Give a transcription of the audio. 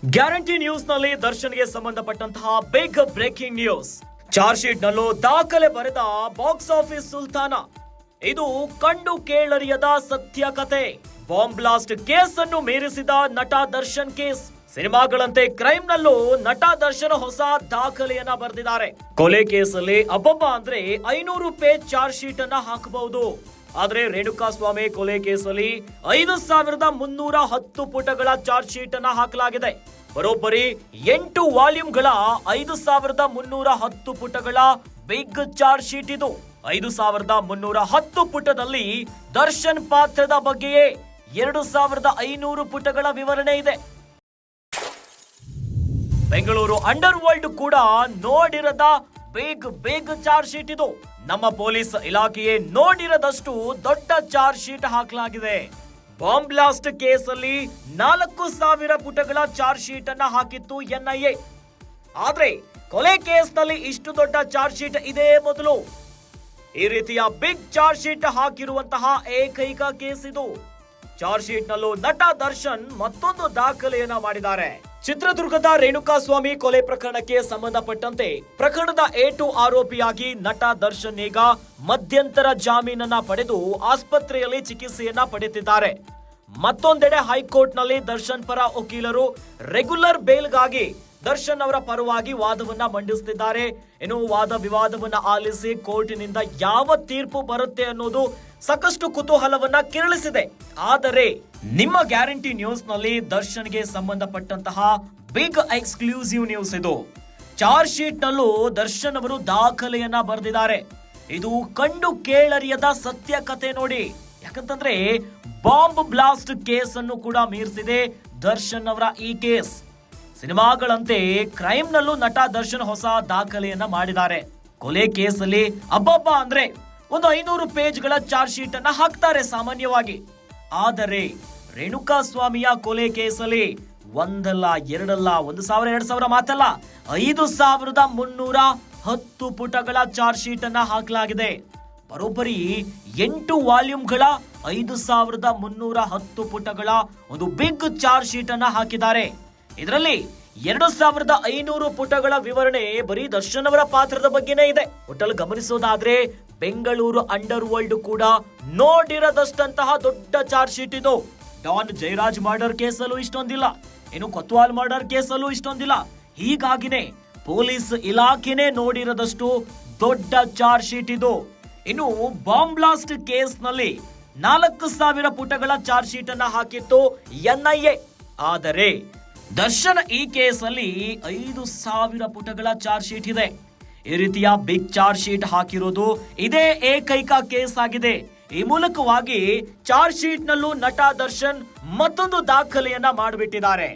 Guarantee news ನಲ್ಲಿ ದರ್ಶನ್ಗೆ ಸಂಬಂಧಪಟ್ಟಂತಹ big breaking news. Charge sheet ನಲ್ಲೂ ದಾಖಲೆ ಬರೆದ ಬಾಕ್ಸ್ ಆಫೀಸ್ ಸುಲ್ತಾನ. ಇದು ಕಂಡು ಕೇಳರಿಯದ ಸತ್ಯ ಕತೆ. ಬಾಂಬ್ ಬ್ಲಾಸ್ಟ್ ಕೇಸ್ ಅನ್ನು ಮೀರಿಸಿದ ನಟ ದರ್ಶನ್ ಕೇಸ್. ಸಿನಿಮಾಗಳಂತೆ ಕ್ರೈಮ್ ನಲ್ಲೂ ನಟ ದರ್ಶನ್ ಹೊಸ ದಾಖಲೆಯನ್ನ ಬರೆದಿದ್ದಾರೆ. ಕೊಲೆ ಕೇಸಲ್ಲಿ ಅಬ್ಬಬ್ಬ ಅಂದ್ರೆ 500 ಪೇಜ್ ಚಾರ್ಜ್ ಶೀಟ್ ಅನ್ನ ಹಾಕಬಹುದು. ಆದ್ರೆ ರೇಣುಕಾಸ್ವಾಮಿ ಕೊಲೆ ಕೇಸಲ್ಲಿ 5310 ಪುಟಗಳ ಚಾರ್ಜ್ ಶೀಟ್ ಅನ್ನ ಹಾಕಲಾಗಿದೆ. ಬರೋಬ್ಬರಿ 8 ವಾಲ್ಯೂಮ್ಗಳ 5310 ಪುಟಗಳ ಬಿಗ್ ಚಾರ್ಜ್ ಶೀಟ್ ಇದು. 5310 ಪುಟದಲ್ಲಿ ದರ್ಶನ್ ಪಾತ್ರದ ಬಗ್ಗೆಯೇ 2500 ಪುಟಗಳ ವಿವರಣೆ ಇದೆ. ಬೆಂಗಳೂರು ಅಂಡರ್ ವರ್ಲ್ಡ್ ಕೂಡ ನೋಡಿರದ ಬಿಗ್ ಚಾರ್ಜ್ ಶೀಟ್ ಇದು. ನಮ್ಮ ಪೊಲೀಸ್ ಇಲಾಖೆಯೇ ನೋಡಿರದಷ್ಟು ದೊಡ್ಡ ಚಾರ್ಜ್ ಶೀಟ್ ಹಾಕಲಾಗಿದೆ. ಬಾಂಬ್ ಬ್ಲಾಸ್ಟ್ ಕೇಸಲ್ಲಿ 4000 ಪುಟಗಳ ಚಾರ್ಜ್ ಶೀಟ್ ಅನ್ನ ಹಾಕಿತ್ತು ಎನ್ಐಎ. ಆದ್ರೆ ಕೊಲೆ ಕೇಸ್ನಲ್ಲಿ ಇಷ್ಟು ದೊಡ್ಡ ಚಾರ್ಜ್ ಶೀಟ್ ಇದೇ ಮೊದಲು. ಈ ರೀತಿಯ ಬಿಗ್ ಚಾರ್ಜ್ ಶೀಟ್ ಹಾಕಿರುವಂತಹ ಏಕೈಕ ಕೇಸ್ ಇದು. ಚಾರ್ಜ್ ಶೀಟ್ ನಲ್ಲೂ ನಟ ದರ್ಶನ್ ಮತ್ತೊಂದು ದಾಖಲೆಯನ್ನ ಮಾಡಿದ್ದಾರೆ. ಚಿತ್ರದುರ್ಗದ ರೇಣುಕಾಸ್ವಾಮಿ ಕೊಲೆ ಪ್ರಕರಣಕ್ಕೆ ಸಂಬಂಧಪಟ್ಟಂತೆ ಪ್ರಕರಣದ A2 ಆರೋಪಿಯಾಗಿ ನಟ ದರ್ಶನ್ ಈಗ ಮಧ್ಯಂತರ ಜಾಮೀನನ್ನ ಪಡೆದು ಆಸ್ಪತ್ರೆಯಲ್ಲಿ ಚಿಕಿತ್ಸೆಯನ್ನ ಪಡೆದಿದ್ದಾರೆ. ಮತ್ತೊಂದೆಡೆ ಹೈಕೋರ್ಟ್ ನಲ್ಲಿ ದರ್ಶನ್ ಪರ ವಕೀಲರು ರೆಗ್ಯುಲರ್ ಬೇಲ್ಗಾಗಿ ದರ್ಶನ್ ಅವರ ಪರವಾಗಿ ವಾದವನ್ನ ಮಂಡಿಸುತ್ತಿದ್ದಾರೆ. ಇನ್ನು ವಾದ ವಿವಾದವನ್ನ ಆಲಿಸಿ ಕೋರ್ಟಿನಿಂದ ಯಾವ ತೀರ್ಪು ಬರುತ್ತೆ ಅನ್ನೋದು ಸಾಕಷ್ಟು ಕುತೂಹಲವನ್ನ ಕೆರಳಿಸಿದೆ. ಆದರೆ ನಿಮ್ಮ ಗ್ಯಾರಂಟಿ ನ್ಯೂಸ್ ನಲ್ಲಿ ದರ್ಶನ್ಗೆ ಸಂಬಂಧಪಟ್ಟಂತಹ ಬಿಗ್ ಎಕ್ಸ್ಕ್ಲೂಸಿವ್ ನ್ಯೂಸ್ ಇದು. ಚಾರ್ಜ್ ಶೀಟ್ ನಲ್ಲೂ ದರ್ಶನ್ ಅವರು ದಾಖಲೆಯನ್ನ ಬರೆದಿದ್ದಾರೆ. ಇದು ಕಂಡು ಕೇಳರಿಯದ ಸತ್ಯ ಕತೆ ನೋಡಿ. ಯಾಕಂತಂದ್ರೆ ಬಾಂಬ್ ಬ್ಲಾಸ್ಟ್ ಕೇಸ್ ಅನ್ನು ಕೂಡ ಮೀರಿಸಿದೆ ದರ್ಶನ್ ಅವರ ಈ ಕೇಸ್. ಸಿನಿಮಾಗಳಂತೆ ಕ್ರೈಮ್ ನಲ್ಲೂ ನಟ ದರ್ಶನ್ ಹೊಸ ದಾಖಲೆಯನ್ನ ಮಾಡಿದ್ದಾರೆ. ಕೊಲೆ ಕೇಸಲ್ಲಿ ಅಬ್ಬಬ್ಬ ಅಂದ್ರೆ 500 ಪೇಜ್ಗಳ ಚಾರ್ಜ್ ಶೀಟ್ ಅನ್ನ ಹಾಕ್ತಾರೆ ಸಾಮಾನ್ಯವಾಗಿ. ಆದರೆ ರೇಣುಕಾಸ್ವಾಮಿಯ ಕೊಲೆ ಕೇಸಲ್ಲಿ ಒಂದಲ್ಲ ಎರಡಲ್ಲ 1000 2000 ಮಾತಲ್ಲ 5310 ಪುಟಗಳ ಚಾರ್ಜ್ ಶೀಟ್ ಅನ್ನ ಹಾಕಲಾಗಿದೆ. ಬರೋಬ್ಬರಿ 8 ವಾಲ್ಯೂಮ್ಗಳ 5310 ಪುಟಗಳ ಒಂದು ಬಿಗ್ ಚಾರ್ಜ್ ಶೀಟ್ ಅನ್ನ ಹಾಕಿದ್ದಾರೆ. ಇದರಲ್ಲಿ 2500 ಪುಟಗಳ ವಿವರಣೆ ಬರೀ ದರ್ಶನ್ ಅವರ ಪಾತ್ರದ ಬಗ್ಗೆನೇ ಇದೆ. ಒಟ್ಟಲ್ಲಿ ಗಮನಿಸೋದಾದ್ರೆ ಬೆಂಗಳೂರು ಅಂಡರ್ ವರ್ಲ್ಡ್ ಕೂಡ ನೋಡಿರದಷ್ಟಂತಹ ದೊಡ್ಡ ಚಾರ್ಜ್ ಶೀಟ್ ಇದು. ಡಾನ್ ಜಯರಾಜ್ ಮರ್ಡರ್ ಕೇಸಲ್ಲೂ ಇಷ್ಟೊಂದಿಲ್ಲ, ಇನ್ನು ಕೊತ್ವಾಲ್ ಮರ್ಡರ್ ಕೇಸಲ್ಲೂ ಇಷ್ಟೊಂದಿಲ್ಲ. ಹೀಗಾಗಿನೇ ಪೊಲೀಸ್ ಇಲಾಖೆನೇ ನೋಡಿರದಷ್ಟು ದೊಡ್ಡ ಚಾರ್ಜ್ ಶೀಟ್ ಇದು. ಇನ್ನು ಬಾಂಬ್ ಬ್ಲಾಸ್ಟ್ ಕೇಸ್ ನಲ್ಲಿ 4000 ಪುಟಗಳ ಚಾರ್ಜ್ ಶೀಟ್ ಅನ್ನ ಹಾಕಿತ್ತು ಎನ್ಐಎ. ಆದರೆ ದರ್ಶನ್ ಈ ಕೇಸಲ್ಲಿ 5000 ಪುಟಗಳ ಚಾರ್ಜ್ ಶೀಟ್ ಇದೆ. ಈ ರೀತಿಯ ಬಿಗ್ ಚಾರ್ಜ್ ಶೀಟ್ ಹಾಕಿರೋದು ಇದೇ ಏಕೈಕ ಕೇಸ್ ಆಗಿದೆ. ಈ ಮೂಲಕವಾಗಿ ಚಾರ್ಜ್ ಶೀಟ್ ನಲ್ಲೂ ನಟ ದರ್ಶನ್ ಮತ್ತೊಂದು ದಾಖಲೆಯನ್ನ ಮಾಡಿಬಿಟ್ಟಿದ್ದಾರೆ.